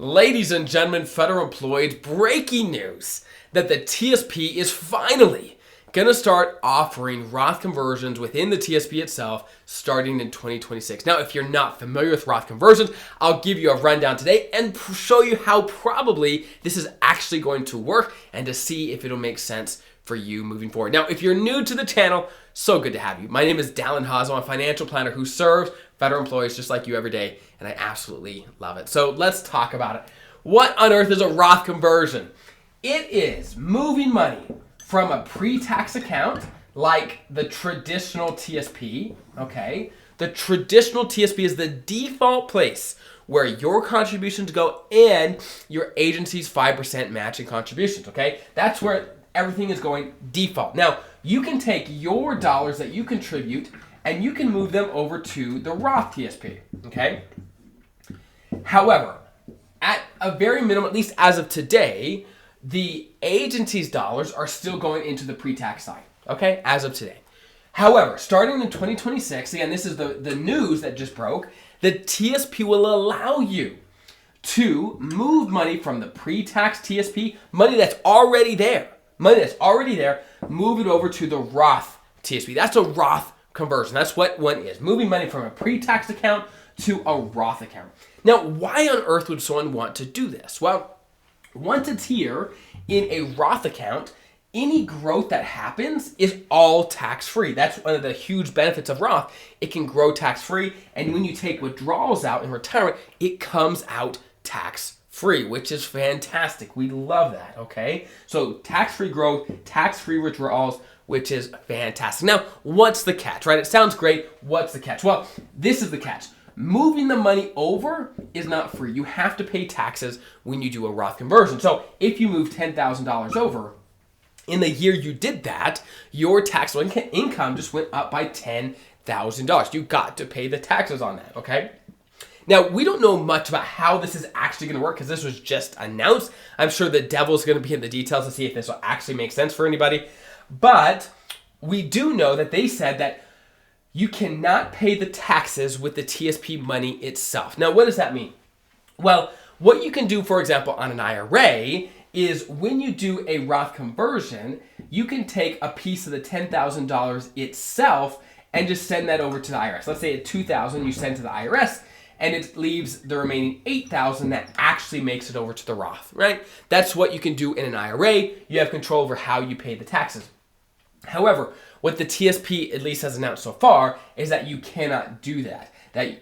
Ladies and gentlemen, federal employees, breaking news that the TSP is finally going to start offering Roth conversions within the TSP itself starting in 2026. Now, if you're not familiar with Roth conversions, I'll give you a rundown today and show you how probably this is actually going to work and to see if it'll make sense for you moving forward. Now, if you're new to the channel, so good to have you. My name is Dallin Haas. I'm a financial planner who serves federal employees just like you every day, and I absolutely love it. So let's talk about it. What on earth is a Roth conversion? It is moving money from a pre-tax account like the traditional TSP, okay? The traditional TSP is the default place where your contributions go and your agency's 5% matching contributions, okay? That's where everything is going default. Now, you can take your dollars that you contribute and you can move them over to the Roth TSP, okay? However, at a very minimum, at least as of today, the agency's dollars are still going into the pre-tax side, okay, as of today. However, starting in 2026, again, this is the news that just broke, the TSP will allow you to move money from the pre-tax TSP, money that's already there, move it over to the Roth TSP. That's a Roth conversion. That's what one is, moving money from a pre-tax account to a Roth account. Now, why on earth would someone want to do this? Well, once it's here in a Roth account, any growth that happens is all tax-free. That's one of the huge benefits of Roth. It can grow tax-free, and when you take withdrawals out in retirement, it comes out tax-free, which is fantastic. We love that, okay? So tax-free growth, tax-free withdrawals, which is fantastic. Now, what's the catch, right? It sounds great. What's the catch? Well, this is the catch. Moving the money over is not free. You have to pay taxes when you do a Roth conversion. So if you move $10,000 over, in the year you did that, your taxable income just went up by $10,000. You got to pay the taxes on that, okay? Now, we don't know much about how this is actually going to work because this was just announced. I'm sure the devil's going to be in the details to see if this will actually make sense for anybody. But we do know that they said that you cannot pay the taxes with the TSP money itself. Now, what does that mean? Well, what you can do, for example, on an IRA is when you do a Roth conversion, you can take a piece of the $10,000 itself and just send that over to the IRS. Let's say at $2,000 you send to the IRS and it leaves the remaining $8,000 that actually makes it over to the Roth, right? That's what you can do in an IRA. You have control over how you pay the taxes. However, what the TSP at least has announced so far is that you cannot do that. That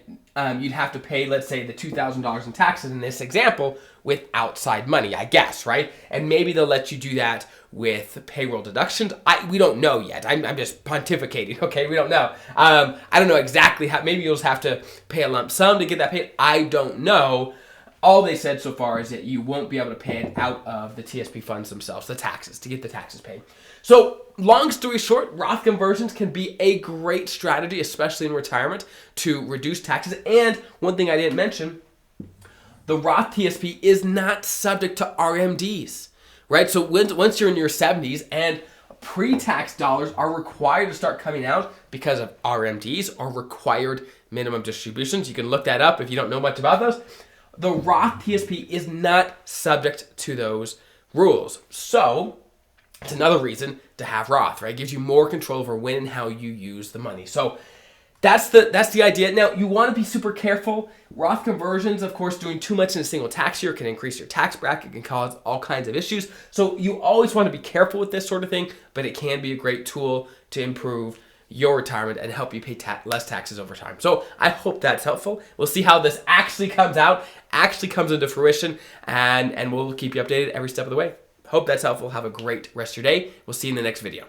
you'd have to pay, let's say, the $2,000 in taxes in this example with outside money, I guess, right? And maybe they'll let you do that with payroll deductions. We don't know yet. I'm just pontificating, okay? We don't know. I don't know exactly how. Maybe you'll just have to pay a lump sum to get that paid. I don't know. All they said so far is that you won't be able to pay it out of the TSP funds themselves, the taxes, to get the taxes paid. So long story short, Roth conversions can be a great strategy, especially in retirement, to reduce taxes. And one thing I didn't mention, the Roth TSP is not subject to RMDs, right? So once you're in your 70s and pre-tax dollars are required to start coming out because of RMDs or required minimum distributions, you can look that up if you don't know much about those. The Roth TSP is not subject to those rules. So it's another reason to have Roth, right? It gives you more control over when and how you use the money. So that's the idea. Now, you want to be super careful. Roth conversions, of course, doing too much in a single tax year can increase your tax bracket, can cause all kinds of issues. So you always want to be careful with this sort of thing, but it can be a great tool to improve your retirement and help you pay less taxes over time. So I hope that's helpful. We'll see how this actually comes out, actually comes into fruition, and we'll keep you updated every step of the way. Hope that's helpful. Have a great rest of your day. We'll see you in the next video.